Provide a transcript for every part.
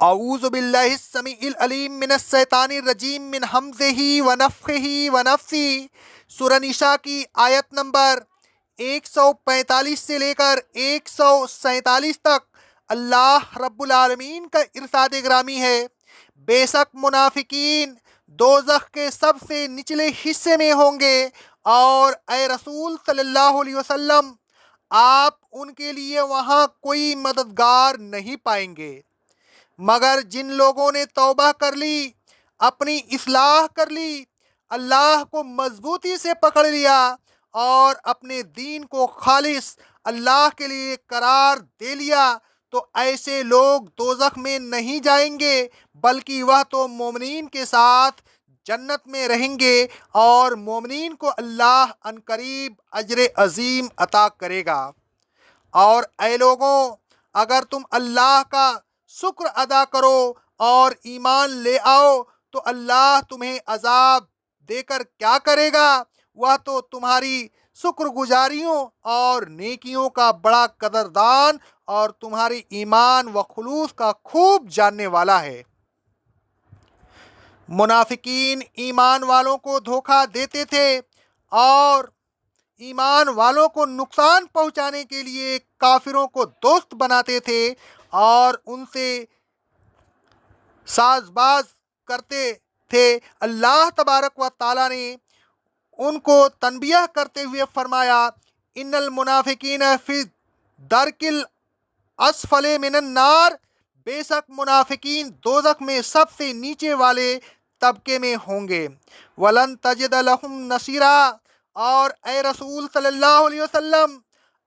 اعوذ باللہ السمیع العلیم من الشیطان الرجیم من حمزہ ونفخہ ونفثہ۔ سورہ نساء کی آیت نمبر 145 سے لے کر 147 تک اللہ رب العالمین کا ارشاد گرامی ہے، بے شک منافقین دوزخ کے سب سے نچلے حصے میں ہوں گے، اور اے رسول صلی اللہ علیہ وسلم آپ ان کے لیے وہاں کوئی مددگار نہیں پائیں گے مگر جن لوگوں نے توبہ کر لی، اپنی اصلاح کر لی، اللہ کو مضبوطی سے پکڑ لیا اور اپنے دین کو خالص اللہ کے لیے قرار دے لیا، تو ایسے لوگ دوزخ میں نہیں جائیں گے بلکہ وہ تو مومنین کے ساتھ جنت میں رہیں گے، اور مومنین کو اللہ عنقریب اجر عظیم عطا کرے گا۔ اور اے لوگوں، اگر تم اللہ کا شکر ادا کرو اور ایمان لے آؤ تو اللہ تمہیں عذاب دے کر کیا کرے گا؟ وہ تو تمہاری شکر گزاریوں اور نیکیوں کا بڑا قدردان اور تمہاری ایمان و خلوص کا خوب جاننے والا ہے۔ منافقین ایمان والوں کو دھوکہ دیتے تھے اور ایمان والوں کو نقصان پہنچانے کے لیے کافروں کو دوست بناتے تھے اور ان سے ساز باز کرتے تھے۔ اللہ تبارک و تعالیٰ نے ان کو تنبیہ کرتے ہوئے فرمایا، ان المنافقین فی الدرک الاسفل من النار، بے شک منافقین دوزخ میں سب سے نیچے والے طبقے میں ہوں گے۔ ولن تجد لہم نصیرا، اور اے رسول صلی اللہ علیہ وسلم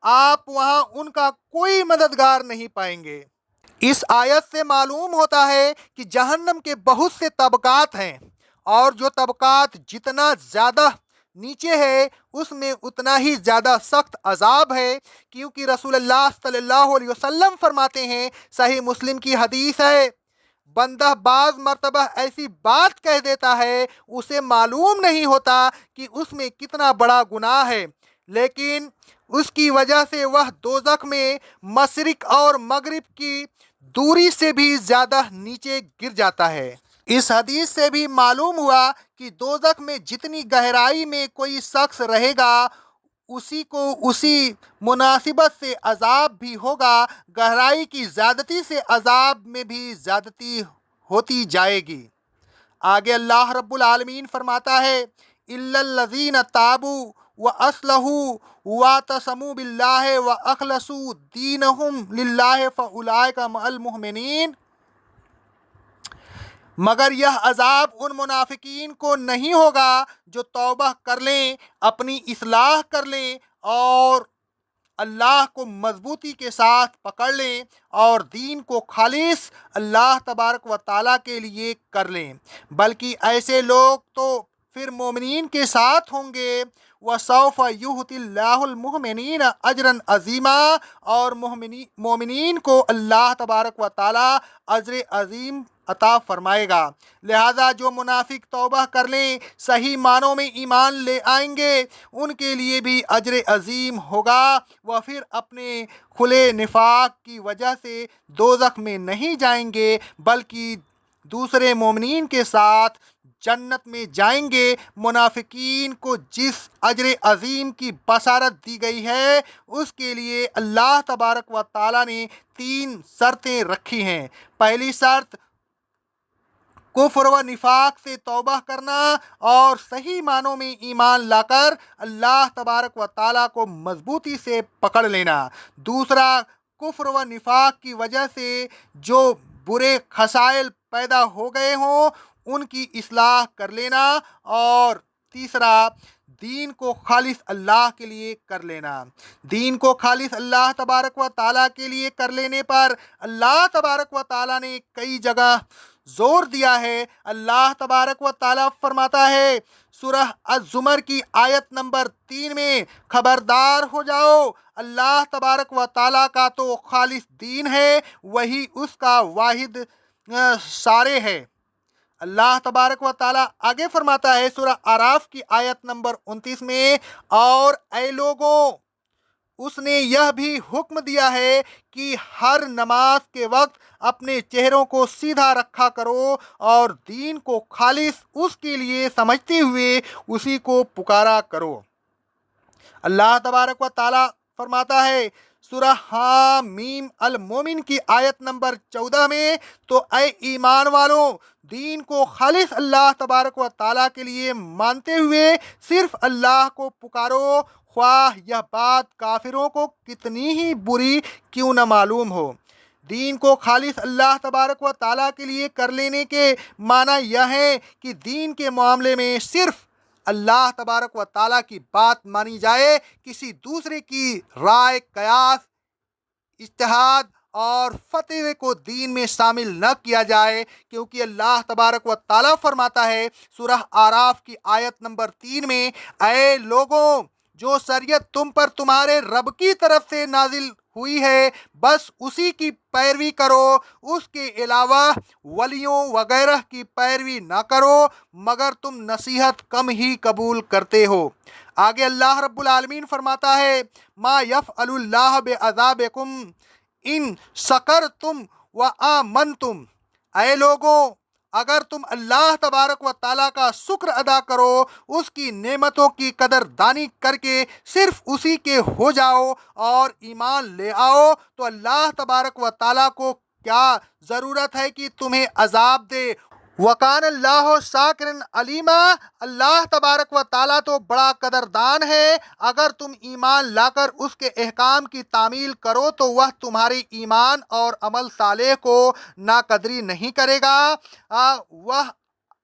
آپ وہاں ان کا کوئی مددگار نہیں پائیں گے۔ اس آیت سے معلوم ہوتا ہے کہ جہنم کے بہت سے طبقات ہیں، اور جو طبقات جتنا زیادہ نیچے ہے اس میں اتنا ہی زیادہ سخت عذاب ہے، کیونکہ رسول اللہ صلی اللہ علیہ وسلم فرماتے ہیں، صحیح مسلم کی حدیث ہے، بندہ بعض مرتبہ ایسی بات کہہ دیتا ہے اسے معلوم نہیں ہوتا کہ اس میں کتنا بڑا گناہ ہے، لیکن اس کی وجہ سے وہ دوزخ میں مشرق اور مغرب کی دوری سے بھی زیادہ نیچے گر جاتا ہے۔ اس حدیث سے بھی معلوم ہوا کہ دوزخ میں جتنی گہرائی میں کوئی شخص رہے گا اسی کو اسی مناسبت سے عذاب بھی ہوگا، گہرائی کی زیادتی سے عذاب میں بھی زیادتی ہوتی جائے گی۔ آگے اللہ رب العالمین فرماتا ہے، الا الذین تابوا واصلحوا واعتصموا باللہ واخلصوا دینہم للہ فاولئک مع المؤمنین، مگر یہ عذاب ان منافقین کو نہیں ہوگا جو توبہ کر لیں، اپنی اصلاح کر لیں اور اللہ کو مضبوطی کے ساتھ پکڑ لیں اور دین کو خالص اللہ تبارک و تعالیٰ کے لیے کر لیں، بلکہ ایسے لوگ تو پھر مومنین کے ساتھ ہوں گے۔ وَسَوْفَ يُؤْتِ اللَّهُ الْمُؤْمِنِينَ أَجْرًا عَظِيمًا، اور مومنین کو اللہ تبارک و تعالیٰ اجر عظیم عطا فرمائے گا۔ لہذا جو منافق توبہ کر لیں، صحیح معنوں میں ایمان لے آئیں گے، ان کے لیے بھی اجر عظیم ہوگا، وہ پھر اپنے کھلے نفاق کی وجہ سے دوزخ میں نہیں جائیں گے بلکہ دوسرے مومنین کے ساتھ جنت میں جائیں گے۔ منافقین کو جس اجر عظیم کی بشارت دی گئی ہے اس کے لیے اللہ تبارک و تعالیٰ نے 3 شرطیں رکھی ہیں۔ پہلی شرط کفر و نفاق سے توبہ کرنا اور صحیح معنوں میں ایمان لا کر اللہ تبارک و تعالیٰ کو مضبوطی سے پکڑ لینا۔ دوسرا، کفر و نفاق کی وجہ سے جو برے خصائل پیدا ہو گئے ہوں ان کی اصلاح کر لینا، اور تیسرا، دین کو خالص اللہ کے لیے کر لینا۔ دین کو خالص اللہ تبارک و تعالیٰ کے لیے کر لینے پر اللہ تبارک و تعالیٰ نے کئی جگہ زور دیا ہے۔ اللہ تبارک و تعالیٰ فرماتا ہے سورہ الزمر کی آیت نمبر 3 میں، خبردار ہو جاؤ، اللہ تبارک و تعالیٰ کا تو خالص دین ہے، وہی اس کا واحد سارے ہے۔ اللہ تبارک و تعالیٰ آگے فرماتا ہے سورہ اعراف کی آیت نمبر 29 میں، اور اے لوگوں اس نے یہ بھی حکم دیا ہے کہ ہر نماز کے وقت اپنے چہروں کو سیدھا رکھا کرو اور دین کو خالص اس کے لیے سمجھتے ہوئے اسی کو پکارا کرو۔ اللہ تبارک و تعالی فرماتا ہے سورہ حامیم المومن کی آیت نمبر 14 میں، تو اے ایمان والوں، دین کو خالص اللہ تبارک و تعالیٰ کے لیے مانتے ہوئے صرف اللہ کو پکارو، خواہ یہ بات کافروں کو کتنی ہی بری کیوں نہ معلوم ہو۔ دین کو خالص اللہ تبارک و تعالیٰ کے لیے کر لینے کے معنی یہ ہے کہ دین کے معاملے میں صرف اللہ تبارک و تعالیٰ کی بات مانی جائے، کسی دوسرے کی رائے، قیاس، اجتہاد اور فتوے کو دین میں شامل نہ کیا جائے، کیونکہ اللہ تبارک و تعالیٰ فرماتا ہے سورہ اعراف کی آیت نمبر 3 میں، اے لوگوں، جو شریعت تم پر تمہارے رب کی طرف سے نازل ہوئی ہے بس اسی کی پیروی کرو، اس کے علاوہ ولیوں وغیرہ کی پیروی نہ کرو، مگر تم نصیحت کم ہی قبول کرتے ہو۔ آگے اللہ رب العالمین فرماتا ہے ما یفعل اللہ بعذابکم ان شکرتم وآمنتم، اے لوگوں، اگر تم اللہ تبارک و تعالیٰ کا شکر ادا کرو، اس کی نعمتوں کی قدر دانی کر کے صرف اسی کے ہو جاؤ اور ایمان لے آؤ، تو اللہ تبارک و تعالیٰ کو کیا ضرورت ہے کہ تمہیں عذاب دے۔ وَقَانَ اللَّهُ شَاكِرًا عَلِيمًا، اللہ تبارک و تعالیٰ تو بڑا قدردان ہے، اگر تم ایمان لا کر اس کے احکام کی تعمیل کرو تو وہ تمہارے ایمان اور عمل صالح کو ناقدری نہیں کرے گا۔ وہ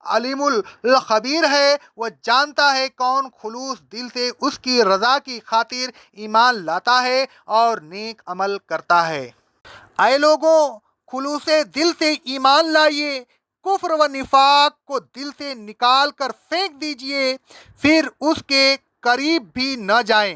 علیم الخبیر ہے، وہ جانتا ہے کون خلوص دل سے اس کی رضا کی خاطر ایمان لاتا ہے اور نیک عمل کرتا ہے۔ اے لوگوں، خلوص دل سے ایمان لائیے، کفر و نفاق کو دل سے نکال کر پھینک دیجئے، پھر اس کے قریب بھی نہ جائیں۔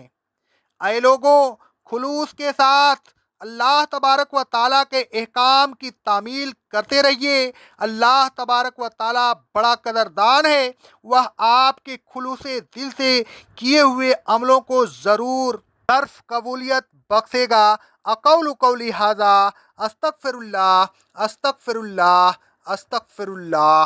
اے لوگوں، خلوص کے ساتھ اللہ تبارک و تعالیٰ کے احکام کی تعمیل کرتے رہیے۔ اللہ تبارک و تعالیٰ بڑا قدردان ہے، وہ آپ کے خلوص دل سے کیے ہوئے عملوں کو ضرور صرف قبولیت بخشے گا۔ اقول قولی ھذا استغفر اللہ استغفر اللہ استغفر اللہ۔